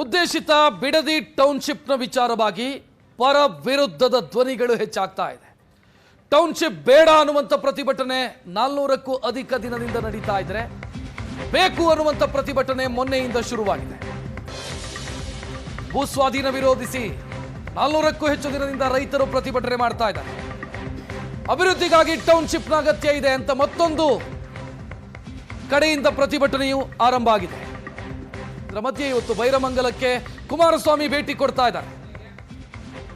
ಉದ್ದೇಶಿತ ಬಿಡದಿ ಟೌನ್ಶಿಪ್ನ ವಿಚಾರವಾಗಿ ಪರ ವಿರುದ್ಧದ ಧ್ವನಿಗಳು ಹೆಚ್ಚಾಗ್ತಾ ಇದೆ. ಟೌನ್ಶಿಪ್ ಬೇಡ ಅನ್ನುವಂಥ ಪ್ರತಿಭಟನೆ 400ಕ್ಕೂ ಅಧಿಕ ದಿನದಿಂದ ನಡೀತಾ ಇದ್ರೆ, ಬೇಕು ಅನ್ನುವಂಥ ಪ್ರತಿಭಟನೆ ಮೊನ್ನೆಯಿಂದ ಶುರುವಾಗಿದೆ. ಭೂ ಸ್ವಾಧೀನ ವಿರೋಧಿಸಿ 400ಕ್ಕೂ ಹೆಚ್ಚು ದಿನದಿಂದ ರೈತರು ಪ್ರತಿಭಟನೆ ಮಾಡ್ತಾ ಇದ್ದಾರೆ. ಅಭಿವೃದ್ಧಿಗಾಗಿ ಟೌನ್ಶಿಪ್ನ ಅಗತ್ಯ ಇದೆ ಅಂತ ಮತ್ತೊಂದು ಕಡೆಯಿಂದ ಪ್ರತಿಭಟನೆಯು ಆರಂಭ ಆಗಿದೆ. ಇದರ ಮಧ್ಯೆ ಇವತ್ತು ಬೈರಮಂಗಲಕ್ಕೆ ಕುಮಾರಸ್ವಾಮಿ ಭೇಟಿ ಕೊಡ್ತಾ ಇದ್ದಾರೆ.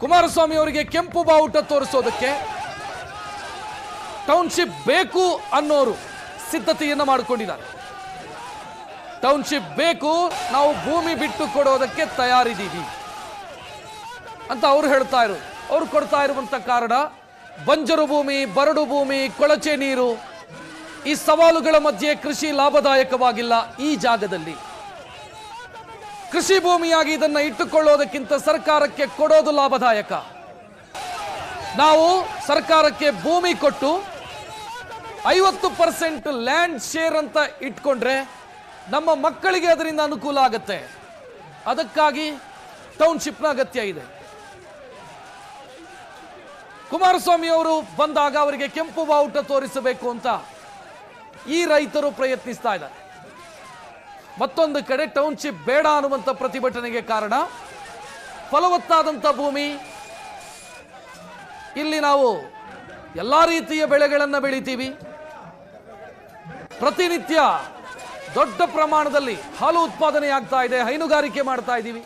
ಕುಮಾರಸ್ವಾಮಿ ಅವರಿಗೆ ಕೆಂಪು ಬಾವುಟ ತೋರಿಸೋದಕ್ಕೆ ಟೌನ್ಶಿಪ್ ಬೇಕು ಅನ್ನೋರು ಸಿದ್ಧತೆಯನ್ನ ಮಾಡಿಕೊಂಡಿದ್ದಾರೆ. ಟೌನ್ಶಿಪ್ ಬೇಕು, ನಾವು ಭೂಮಿ ಬಿಟ್ಟು ಕೊಡೋದಕ್ಕೆ ತಯಾರಿದ್ದೀವಿ ಅಂತ ಅವ್ರು ಹೇಳ್ತಾ ಇರೋದು. ಅವ್ರು ಕೊಡ್ತಾ ಇರುವಂತ ಕಾರಣ ಬಂಜರು ಭೂಮಿ, ಬರಡು ಭೂಮಿ, ಕೊಳಚೆ ನೀರು, ಈ ಸವಾಲುಗಳ ಮಧ್ಯೆ ಕೃಷಿ ಲಾಭದಾಯಕವಾಗಿಲ್ಲ. ಈ ಜಾಗದಲ್ಲಿ ಕೃಷಿ ಭೂಮಿಯಾಗಿ ಇದನ್ನ ಇಟ್ಟುಕೊಳ್ಳೋದಕ್ಕಿಂತ ಸರ್ಕಾರಕ್ಕೆ ಕೊಡೋದು ಲಾಭದಾಯಕ. ನಾವು ಸರ್ಕಾರಕ್ಕೆ ಭೂಮಿ ಕೊಟ್ಟು 50% ಲ್ಯಾಂಡ್ ಶೇರ್ ಅಂತ ಇಟ್ಕೊಂಡ್ರೆ ನಮ್ಮ ಮಕ್ಕಳಿಗೆ ಅದರಿಂದ ಅನುಕೂಲ ಆಗುತ್ತೆ. ಅದಕ್ಕಾಗಿ ಟೌನ್ಶಿಪ್ನ ಅಗತ್ಯ ಇದೆ. ಕುಮಾರಸ್ವಾಮಿ ಅವರು ಬಂದಾಗ ಅವರಿಗೆ ಕೆಂಪು ಬಾವುಟ ತೋರಿಸಬೇಕು ಅಂತ ಈ ರೈತರು ಪ್ರಯತ್ನಿಸ್ತಾ ಇದ್ದಾರೆ. ಮತ್ತೊಂದು ಕಡೆ ಟೌನ್ಶಿಪ್ ಬೇಡ ಅನ್ನುವಂಥ ಪ್ರತಿಭಟನೆಗೆ ಕಾರಣ ಫಲವತ್ತಾದಂಥ ಭೂಮಿ, ಇಲ್ಲಿ ನಾವು ಎಲ್ಲ ರೀತಿಯ ಬೆಳೆಗಳನ್ನು ಬೆಳಿತೀವಿ, ಪ್ರತಿನಿತ್ಯ ದೊಡ್ಡ ಪ್ರಮಾಣದಲ್ಲಿ ಹಾಲು ಉತ್ಪಾದನೆ ಆಗ್ತಾ ಇದೆ, ಹೈನುಗಾರಿಕೆ ಮಾಡ್ತಾ ಇದ್ದೀವಿ,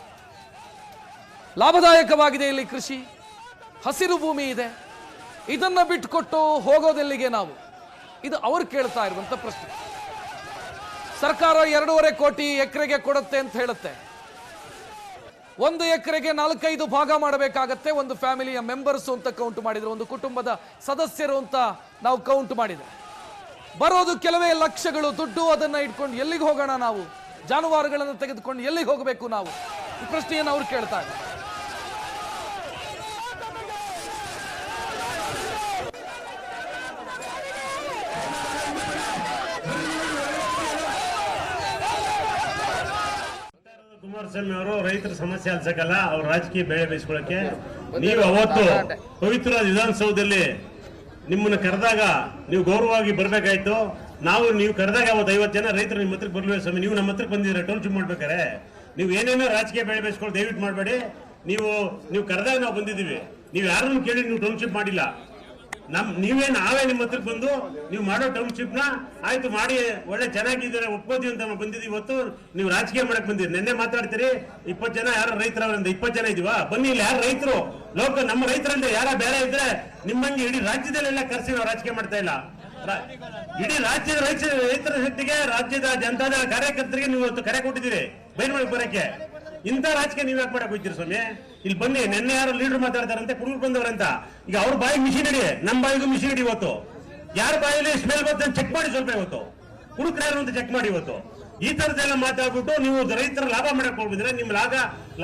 ಲಾಭದಾಯಕವಾಗಿದೆ ಇಲ್ಲಿ ಕೃಷಿ, ಹಸಿರು ಭೂಮಿ ಇದೆ, ಇದನ್ನ ಬಿಟ್ಟುಕೊಟ್ಟು ಹೋಗೋದೆಲ್ಲಿಗೆ ನಾವು? ಇದು ಅವರು ಕೇಳ್ತಾ ಇರುವಂತ ಪ್ರಶ್ನೆ. ಸರ್ಕಾರ 2.5 ಕೋಟಿ ಎಕರೆಗೆ ಕೊಡುತ್ತೆ ಅಂತ ಹೇಳುತ್ತೆ. 1 ಎಕರೆಗೆ 4-5 ಭಾಗ ಮಾಡಬೇಕಾಗತ್ತೆ. ಒಂದು ಫ್ಯಾಮಿಲಿಯ ಮೆಂಬರ್ಸ್ ಅಂತ ಕೌಂಟ್ ಮಾಡಿದ್ರೆ, ಒಂದು ಕುಟುಂಬದ ಸದಸ್ಯರು ಅಂತ ನಾವು ಕೌಂಟ್ ಮಾಡಿದ್ರೆ ಬರೋದು ಕೆಲವೇ ಲಕ್ಷಗಳು ದುಡ್ಡು. ಅದನ್ನ ಇಟ್ಕೊಂಡು ಎಲ್ಲಿಗೆ ಹೋಗೋಣ ನಾವು? ಜಾನುವಾರುಗಳನ್ನು ತೆಗೆದುಕೊಂಡು ಎಲ್ಲಿಗೆ ಹೋಗಬೇಕು ನಾವು? ಈ ಪ್ರಶ್ನೆಯನ್ನು ಅವ್ರು ಕೇಳ್ತಾ ಇದ್ದಾರೆ. ಕುಮಾರಸ್ವಾಮಿ ಅವರು ರೈತರ ಸಮಸ್ಯೆ ಅಲ್ಸಕ್ಕಲ್ಲ, ಅವ್ರ ರಾಜಕೀಯ ಬೆಳೆ ಬೇಯಿಸ್ಕೊಳ್ಳಕ್ಕೆ ನೀವು ಅವತ್ತು ಪವಿತ್ರ ವಿಧಾನಸೌಧದಲ್ಲಿ ನಿಮ್ಮನ್ನ ಕರೆದಾಗ ನೀವು ಗೌರವವಾಗಿ ಬರ್ಬೇಕಾಯ್ತು. ನೀವು ಕರೆದಾಗ ಅವತ್ತು 50 ಜನ ರೈತರು ನಿಮ್ಮ ಹತ್ರಕ್ಕೆ ಬರ್ಲಿಲ್ಲ ಸ್ವಾಮಿ. ನೀವು ನಮ್ಮ ಹತ್ರಕ್ಕೆ ಬಂದಿದ್ರೆ ಟೌನ್ಶಿಪ್ ಮಾಡ್ಬೇಕಾರೆ ನೀವು ಏನೇನೋ ರಾಜಕೀಯ ಬೆಳೆ ಬೇಯಿಸ್ಕೊಳ್ಳಿ ದಯವಿಟ್ಟು ಮಾಡಬೇಡಿ. ನೀವು ಕರೆದಾಗ ನಾವು ಬಂದಿದ್ದೀವಿ, ನೀವು ಯಾರನ್ನು ಕೇಳಿ ನೀವು ಟೌನ್ಶಿಪ್ ಮಾಡಿಲ್ಲ. ನಾವೇ ನಿಮ್ಮ ಹತ್ರಕ್ಕೆ ಬಂದು ನೀವು ಮಾಡೋ ಟೌನ್ಶಿಪ್ ನ ಆಯ್ತು ಮಾಡಿ ಒಳ್ಳೆ ಚೆನ್ನಾಗಿದ್ದಾರೆ ಒಪ್ಪೋದಿ ಅಂತ ಬಂದಿದ್ದೀವಿ. ಇವತ್ತು ನೀವು ರಾಜಕೀಯ ಮಾಡಕ್ ಬಂದಿರಿ. ನಿನ್ನೆ ಮಾತಾಡ್ತೀರಿ 20 ಜನ ಯಾರು ರೈತರವರಿಂದ 20 ಜನ ಇದೀವಾ? ಬನ್ನಿ, ಇಲ್ಲಿ ಯಾರು ರೈತರು ನಮ್ಮ ರೈತರಲ್ಲಿ ಯಾರ ಬೇರೆ ಇದ್ರೆ ನಿಮ್ಮಂಗೆ ಇಡೀ ರಾಜ್ಯದಲ್ಲೆಲ್ಲ ಕರೆಸಿ ನಾವು ರಾಜಕೀಯ ಮಾಡ್ತಾ ಇಲ್ಲ. ಇಡೀ ರಾಜ್ಯದ ರೈತರ ಶಕ್ತಿಗೆ, ರಾಜ್ಯದ ಜನತಾದಳ ಕಾರ್ಯಕರ್ತರಿಗೆ ನೀವು ಇವತ್ತು ಕರೆ ಕೊಟ್ಟಿದ್ದೀರಿ ಬೈರ್ಮಂಗಲಕ್ಕೆ ಬರಕ್ಕೆ. ಇಂಥ ರಾಜಕೀಯ ನೀವ್ ಯಾಕೆ ಮಾಡಕ್ ಹೋಗ್ತೀರಿ ಸ್ವಾಮಿ? ಇಲ್ಲಿ ಬನ್ನಿ, ನಿನ್ನೆ ಯಾರು ಲೀಡರ್ ಮಾತಾಡ್ತಾರಂತೆ ಕುಡುಗರು ಬಂದವರಂತ. ಈಗ ಅವ್ರ ಬಾಯಿಗೆ ಮಿಷಿನ್ ಇಡಿ, ನಮ್ಮ ಬಾಯಿಗೂ ಮಿಷಿನ್ ಇಡಿ. ಇವತ್ತು ಯಾರ ಬಾಯಲ್ಲಿ ಸ್ಮೆಲ್ ಬರ್ತದೆ ಚೆಕ್ ಮಾಡಿ ಸ್ವಲ್ಪ. ಇವತ್ತು ಕುಡುಕರು ಯಾರು ಅಂತ ಚೆಕ್ ಮಾಡಿ. ಇವತ್ತು ಈ ತರದೆಲ್ಲ ಮಾತಾಡ್ಬಿಟ್ಟು ನೀವು ರೈತರ ಲಾಭ ಮಾಡಕ್ ಹೋಗ್ಬಿದ್ರೆ ನಿಮ್ಮ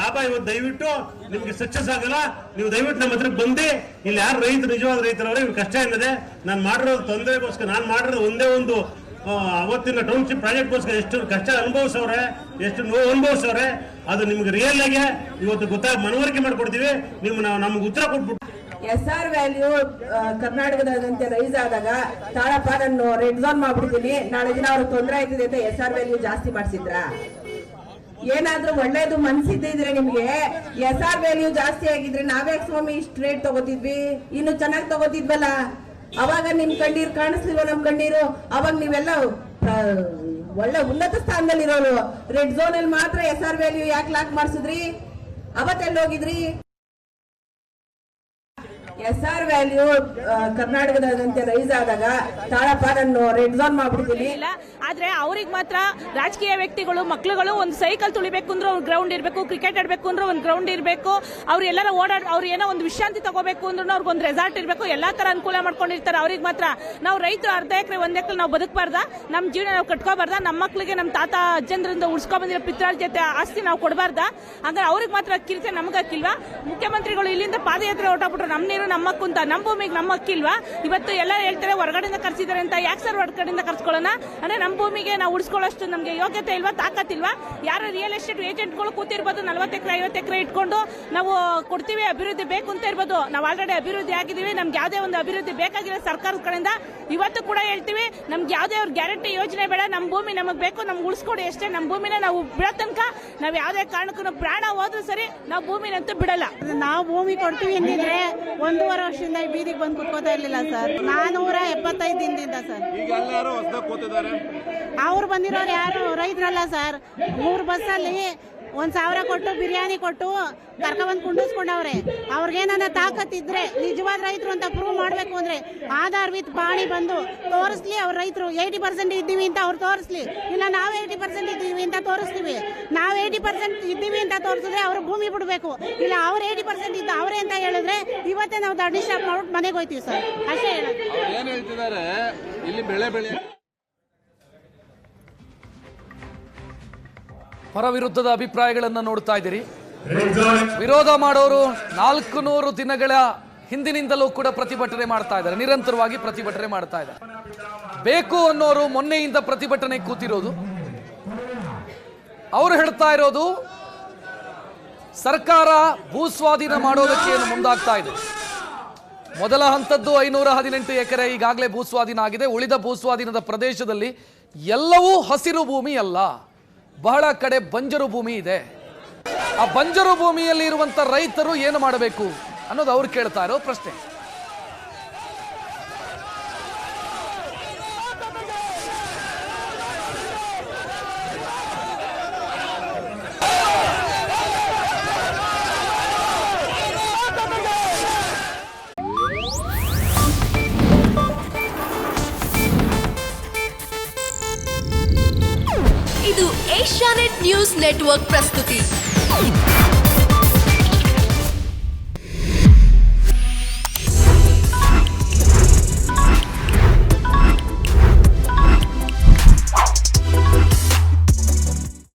ಲಾಭ ಇವತ್ತು ದಯವಿಟ್ಟು ನಿಮ್ಗೆ ಸಕ್ಸಸ್ ಆಗಲ್ಲ. ನೀವು ದಯವಿಟ್ಟು ನಮ್ಮ ಹತ್ರ ಬಂದು ಇಲ್ಲಿ ಯಾರು ರೈತರು ನಿಜವಾದ ರೈತರವ್ರೆ ಇವ್ರು ಕಷ್ಟ ಏನಿದೆ, ನಾನು ಮಾಡಿರೋದು ತೊಂದರೆಗೋಸ್ಕರ, ನಾನು ಮಾಡಿರೋದು ಒಂದೇ ಒಂದು ಅವತ್ತಿನ ಟೌನ್ಶಿಪ್ ಪ್ರಾಜೆಕ್ಟ್ಗೋಸ್ಕರ ಎಷ್ಟು ಕಷ್ಟ ಅನುಭವಿಸವ್ರೆ, ಎಷ್ಟು ನೋವು ಅನುಭವಿಸವ್ರೆ, ಅದು ನಿಮ್ಗೆ ರಿಯಲ್ ಆಗಿ ಇವತ್ತು ಮನವರಿಕೆ ಮಾಡ್ಕೊಡ್ತೀವಿ. ನಮ್ಗೆ ಉತ್ತರ ಕೊಟ್ಬಿಟ್ಟು SR ವ್ಯಾಲ್ಯೂ ಕರ್ನಾಟಕದಾದ್ಯಂತ ರೈಸ್ ಆದಾಗ ತಾಳಪ್ಪ ನಾನು ರೆಡ್ ಝೋನ್ ಮಾಡ್ಬಿಡ್ತೀನಿ, ನಾಳೆ ದಿನ ಅವ್ರಿಗೆ ತೊಂದರೆ ಆಯ್ತದೆ ಅಂತ SR ವ್ಯಾಲ್ಯೂ ಜಾಸ್ತಿ ಮಾಡಿಸಿದ್ರ? ಏನಾದ್ರೂ ಒಳ್ಳೇದು ಮನ್ಸಿದ್ದಿದ್ರೆ ನಿಮ್ಗೆ SR ವ್ಯಾಲ್ಯೂ ಜಾಸ್ತಿ ಆಗಿದ್ರೆ ನಾವೇ ಸ್ವಾಮಿ ಇಷ್ಟು ರೇಟ್ ತಗೋತಿದ್ವಿ, ಇನ್ನು ಚೆನ್ನಾಗಿ ತಗೋತಿದ್ವಲ್ಲ. ಅವಾಗ ನಿಮ್ ಕಣ್ಣೀರು ಕಾಣಿಸ್ಲಿಲ್ವ? ನಮ್ ಕಣ್ಣೀರು ಅವಾಗ ನೀವೆಲ್ಲ ಒಳ್ಳೆ ಉನ್ನತ ಸ್ಥಾನದಲ್ಲಿರೋರು. ರೆಡ್ ಝೋನ್ ಅಲ್ಲಿ ಮಾತ್ರ SR ವ್ಯಾಲ್ಯೂ ಯಾಕೆ ಲಾಕ್ ಮಾಡಿಸಿದ್ರಿ? ಅವತ್ತೆಲ್ಲ ಹೋಗಿದ್ರಿ? SR ವ್ಯಾಲ್ಯೂ ಕರ್ನಾಟಕದಾದ್ಯಂತ ರೈಸ್ ಆದಾಗ ತಾಳಪ್ಪ ನಾನು ರೆಡ್ ಝೋನ್ ಮಾಡ್ಬಿಡ್ತೀನಿ. ಆದ್ರೆ ಅವ್ರಿಗೆ ಮಾತ್ರ ರಾಜಕೀಯ ವ್ಯಕ್ತಿಗಳು ಮಕ್ಳುಗಳು ಒಂದು ಸೈಕಲ್ ತುಳಿಬೇಕು ಅಂದ್ರೆ ಒಂದು ಗ್ರೌಂಡ್ ಇರಬೇಕು, ಕ್ರಿಕೆಟ್ ಆಡ್ಬೇಕು ಅಂದ್ರೆ ಒಂದು ಗ್ರೌಂಡ್ ಇರಬೇಕು, ಅವ್ರು ಎಲ್ಲಾರ ಅವ್ರು ಏನೋ ಒಂದು ವಿಶ್ರಾಂತಿ ತಗೋಬೇಕು ಅಂದ್ರೆ ಅವ್ರಿಗೊಂದು ರೆಸಾರ್ಟ್ ಇರಬೇಕು, ಎಲ್ಲಾ ತರ ಅನುಕೂಲ ಮಾಡ್ಕೊಂಡಿರ್ತಾರೆ. ಅವ್ರಿಗೆ ಮಾತ್ರ ನಾವು ರೈತರು 1/2 ಎಕರೆ 1 ಎಕರೆ ನಾವು ಬದುಕಬಾರ್ದ? ನಮ್ಮ ಜೀವನ ನಾವು ಕಟ್ಕೋಬಾರ್ದ? ನಮ್ಮ ಮಕ್ಳಿಗೆ ನಮ್ಮ ತಾತ ಅಜ್ಜಂದ್ರಿಂದ ಉಳಿಸ್ಕೊ ಬಂದಿರೋ ಪಿತ್ರಾಳ ಜೊತೆ ಆಸ್ತಿ ನಾವು ಕೊಡಬಾರ್ದ? ಅಂದ್ರೆ ಅವ್ರಿಗೆ ಮಾತ್ರ ಕಿರಿತೆ ನಮ್ಗೆ ಹಾಕಿಲ್ವಾ? ಮುಖ್ಯಮಂತ್ರಿಗಳು ಇಲ್ಲಿಂದ ಪಾದಯಾತ್ರೆ ಹೊರಟೋಗ್ಬಿಟ್ರು, ನಮ್ಮ ನೀರು ನಮ್ಮ ಹಕ್ಕು ಅಂತ. ನಮ್ಮ ಭೂಮಿಗೆ ನಮ್ಮ ಹಕ್ಕಿಲ್ವಾ? ಇವತ್ತು ಎಲ್ಲ ಹೇಳ್ತಾರೆ ಹೊರಗಡೆಯಿಂದ ಕರ್ಸಿದ್ದಾರೆ ಅಂತ. ಯಾಕೆ ಸರ್ ಹೊರಗಡೆಯಿಂದ ಕರ್ಸ್ಕೊಳ್ಳೋಣ? ಅಂದ್ರೆ ನಮ್ಮ ಭೂಮಿಗೆ ನಾವು ಉಳಿಸ್ಕೊಳ್ಳೋಷ್ಟು ನಮಗೆ ಯೋಗ್ಯತೆ ಇಲ್ವಾ, ತಾಕತ್ತಿಲ್ವಾ? ಯಾರು ರಿಯಲ್ ಎಸ್ಟೇಟ್ ಏಜೆಂಟ್ಗಳು ಕೂತಿರ್ಬೋದು 40 ಎಕರೆ 50 ಎಕರೆ ಇಟ್ಕೊಂಡು ನಾವು ಕೊಡ್ತೀವಿ, ಅಭಿವೃದ್ಧಿ ಬೇಕು ಅಂತ ಇರ್ಬೋದು. ನಾವು ಆಲ್ರೆಡಿ ಅಭಿವೃದ್ಧಿ ಆಗಿದ್ದೀವಿ, ನಮ್ಗೆ ಯಾವುದೇ ಒಂದು ಅಭಿವೃದ್ಧಿ ಬೇಕಾಗಿಲ್ಲ ಸರ್ಕಾರದ ಕಡೆಯಿಂದ. ಇವತ್ತು ಕೂಡ ಹೇಳ್ತೀವಿ, ನಮ್ಗೆ ಯಾವುದೇ ಅವ್ರ ಗ್ಯಾರಂಟಿ ಯೋಜನೆ ಬೇಡ, ನಮ್ಮ ಭೂಮಿ ನಮಗೆ ಬೇಕು, ನಮ್ಗೆ ಉಳಿಸ್ಕೊಡಿ ಅಷ್ಟೇ. ನಮ್ಮ ಭೂಮಿನ ನಾವು ಬಿಡೋ ತನಕ ನಾವು ಯಾವುದೇ ಕಾರಣಕ್ಕೂ ನಾವು ಪ್ರಾಣ ಹೋದ್ರೂ ಸರಿ, ನಾವು ಭೂಮಿನಂತೂ ಬಿಡಲ್ಲ. ನಾವು ಭೂಮಿ ಕೊಡ್ತೀವಿ ಅಂದಿದ್ರೆ 1.5 ವರ್ಷದಿಂದ ಈ ಬೀದಿಗೆ ಬಂದು ಕುತ್ಕೋತಾ ಇರ್ಲಿಲ್ಲ ಸರ್. 475 ದಿನದಿಂದ ಸರ್. ಅವ್ರು ಬಂದಿರೋರು ಯಾರು ರೈತರಲ್ಲ ಸರ್. 3 ಬಸ್ಸಲ್ಲಿ 1,000 ಕೊಟ್ಟು ಬಿರಿಯಾನಿ ಕೊಟ್ಟು ಕರ್ಕೊಂಡ್ಬಂದು ಕುಂಡಿಸ್ಕೊಂಡವ್ರೆ. ಅವ್ರಿಗೇನ ತಾಕತ್ತಿದ್ರೆ ನಿಜವಾದ ರೈತರು ಅಂತ ಪ್ರೂವ್ ಮಾಡಬೇಕು ಅಂದ್ರೆ ಆಧಾರ್ ವಿತ್ ಪಾಣಿ ಬಂದು ತೋರಿಸ್ಲಿ. ಅವ್ರ ರೈತರು 80% ಇದ್ದೀವಿ ಅಂತ ಅವ್ರು ತೋರಿಸ್ಲಿ. ಇಲ್ಲ ನಾವು 80% ಇದ್ದೀವಿ ಅಂತ ತೋರಿಸ್ತೀವಿ. ನಾವು 80% ಇದ್ದೀವಿ ಅಂತ ತೋರಿಸಿದ್ರೆ ಅವ್ರು ಭೂಮಿ ಬಿಡಬೇಕು. ಇಲ್ಲ ಅವ್ರು 80% ಇದ್ದ ಅವರೇ ಅಂತ ಹೇಳಿದ್ರೆ ಇವತ್ತೇ ನಾವು ದಂಡಿ ಸ್ಟಾಪ್ ಮಾಡ್ಬಿಟ್ಟು ಮನೆಗೆ ಹೋಗ್ತೀವಿ ಸರ್. ಅಷ್ಟೇ ಹೇಳೋದು. ಏನ್ ಹೇಳ್ತಿದ್ದಾರೆ ಇಲ್ಲಿ ಬೆಳೆ ಪರ ವಿರುದ್ಧದ ಅಭಿಪ್ರಾಯಗಳನ್ನು ನೋಡ್ತಾ ಇದ್ದೀರಿ. ವಿರೋಧ ಮಾಡೋರು 400 ದಿನಗಳ ಹಿಂದಿನಿಂದಲೂ ಕೂಡ ಪ್ರತಿಭಟನೆ ಮಾಡ್ತಾ ಇದ್ದಾರೆ, ನಿರಂತರವಾಗಿ ಪ್ರತಿಭಟನೆ ಮಾಡ್ತಾ ಇದ್ದಾರೆ. ಬೇಕು ಅನ್ನೋರು ಮೊನ್ನೆಯಿಂದ ಪ್ರತಿಭಟನೆ ಕೂತಿರೋದು. ಅವರು ಹೇಳ್ತಾ ಇರೋದು ಸರ್ಕಾರ ಭೂಸ್ವಾಧೀನ ಮಾಡೋದಕ್ಕೆ ಏನು ಮುಂದಾಗ್ತಾ ಇದೆ. ಮೊದಲ ಹಂತದ್ದು 518 ಎಕರೆ ಈಗಾಗಲೇ ಭೂಸ್ವಾಧೀನ ಆಗಿದೆ. ಉಳಿದ ಭೂಸ್ವಾಧೀನದ ಪ್ರದೇಶದಲ್ಲಿ ಎಲ್ಲವೂ ಹಸಿರು ಭೂಮಿ ಅಲ್ಲ, ಬಹಳ ಕಡೆ ಬಂಜರು ಭೂಮಿ ಇದೆ. ಆ ಬಂಜರು ಭೂಮಿಯಲ್ಲಿ ಇರುವಂತ ರೈತರು ಏನು ಮಾಡಬೇಕು ಅನ್ನೋದು ಅವ್ರು ಕೇಳ್ತಾ ಇರೋ ಪ್ರಶ್ನೆ. ಇದು ಏಷ್ಯಾನೆಟ್ ನ್ಯೂಸ್ ನೆಟ್ವರ್ಕ್ ಪ್ರಸ್ತುತಿ.